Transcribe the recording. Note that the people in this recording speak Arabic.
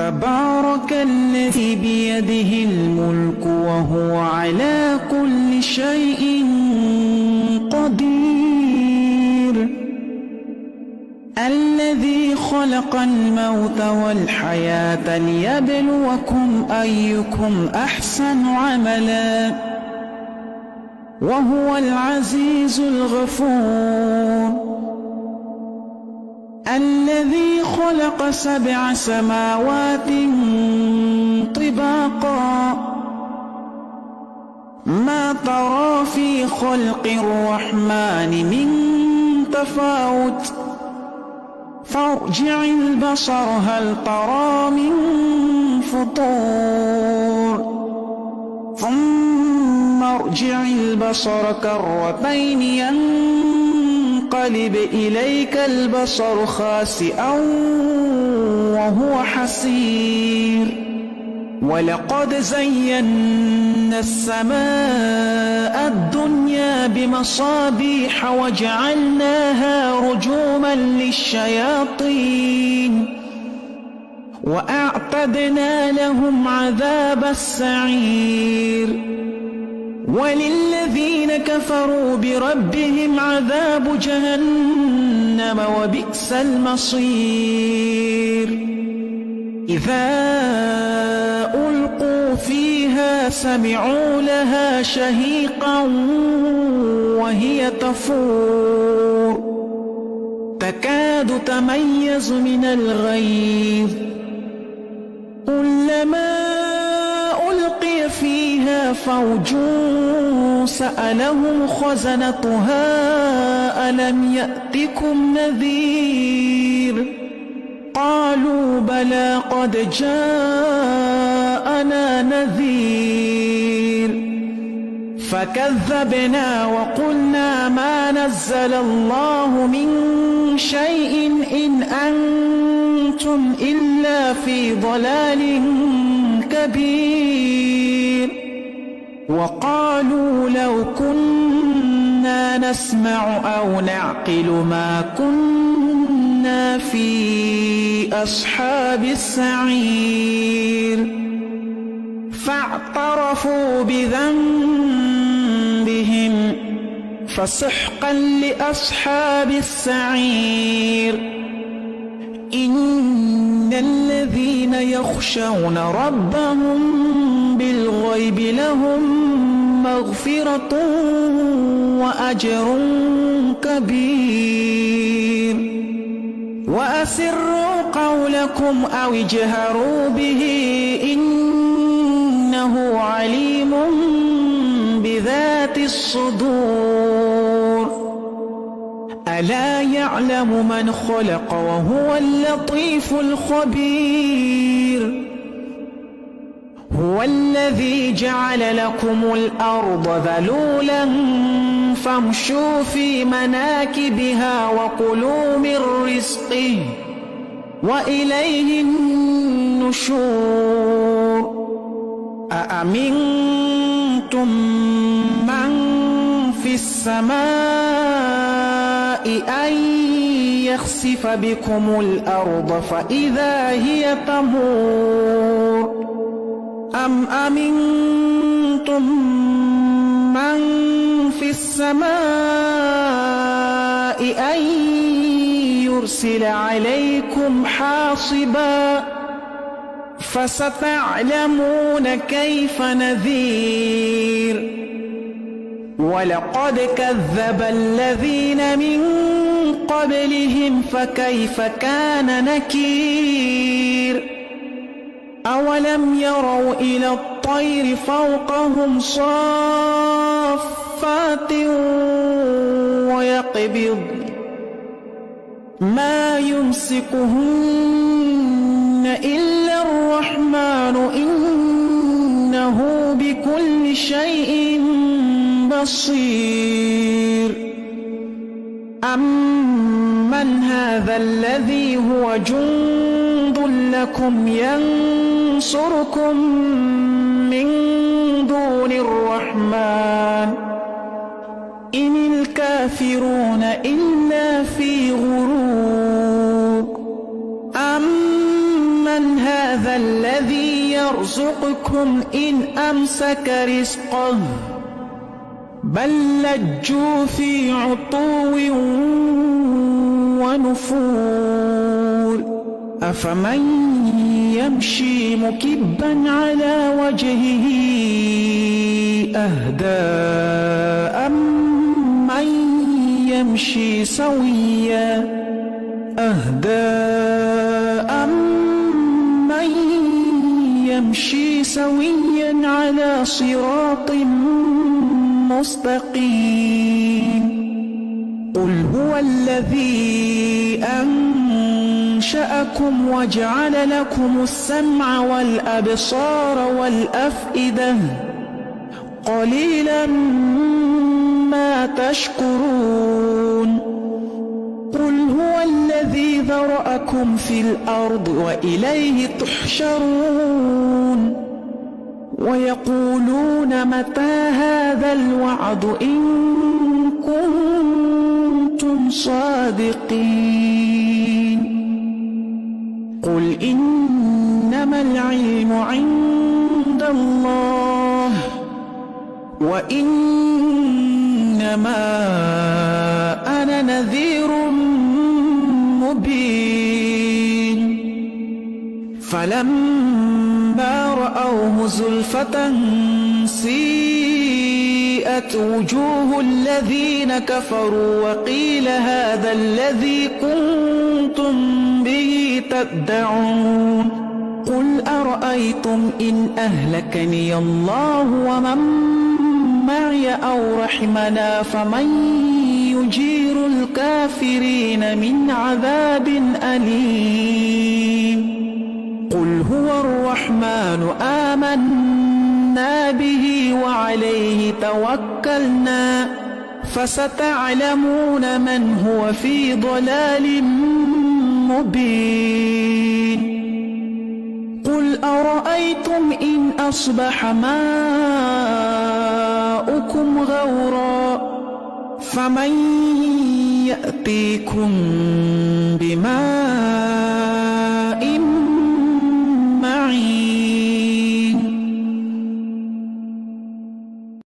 تبارك الذي بيده الملك وهو على كل شيء قدير الذي خلق الموت والحياة ليبلوكم أيكم أحسن عملا وهو العزيز الغفور الذي خلق 7 سماوات طباقا ما ترى في خلق الرحمن من تفاوت فارجع البصر هل ترى من فطور ثم ارجع البصر كرتين ينقلب إليك البصر خاسئا وهو حسير ولقد زينا السماء الدنيا بمصابيح وجعلناها رجوما للشياطين وأعتدنا لهم عذاب السعير وللذين كفروا بربهم عذاب جهنم وبئس المصير إذا ألقوا فيها سمعوا لها شهيقا وهي تفور تكاد تميز من الغيظ كلما ألقي فيها فوج سألهم خزنتها ألم يأتكم نذير قالوا بلى قد جاءنا نذير فكذبنا وقلنا ما نزل الله من شيء إن أنتم إلا في ضلال كبير وقالوا لو كنا نسمع أو نعقل ما كنا في أصحاب السعير فاعترفوا بذنبهم فسحقا لأصحاب السعير إن الذين يخشون ربهم بالغيب لهم مغفرة وأجر كبير وأسروا قولكم أو اجهروا به إنه عليم بذات الصدور ألا يعلم من خلق وهو اللطيف الخبير هو الذي جعل لكم الأرض ذلولا فامشوا في مناكبها وكلوا من رزقه وإليه النشور أأمنتم من في السماء أن يخسف بكم الأرض فإذا هي تمور أم أمنتم من في السماء أن يرسل عليكم حاصبا فستعلمون كيف نذير ولقد كذب الذين من قبلهم فكيف كان نكير أولم يروا إلى الطير فوقهم صافات ويقبض ما يمسكهن إلا الرحمن إنه بكل شيء بصير أمن هذا الذي هو جند لكم ينصركم من دون الرحمن إن الكافرون إلا في غرور أمن هذا هذا الذي يرزقكم إن أمسك رزقه بل لجوا في عتو ونفور أفمن يمشي مكبا على وجهه أهدى أمن يمشي سويا على صراط مستقيم قل هو الذي أنشأكم وجعل لكم السمع والأبصار والأفئدة قليلا ما تشكرون قل هو الذي ذرأكم في الأرض وإليه تحشرون ويقولون متى هذا الوعد إن كنتم صادقين قل إنما العلم عند الله وإنما أنا نذير مبين فلما رأوه زلفة سيئت وجوه الذين كفروا وقيل هذا الذي كنتم به تدعون قل أرأيتم إن أهلكني الله ومن معي أو رحمنا فمن يجير الكافرين من عذاب أليم قل هو الرحمن آمنا به وعليه توكلنا فستعلمون من هو في ضلال مبين قل أرأيتم إن أصبح ماؤكم غورا فمن يأتيكم بماء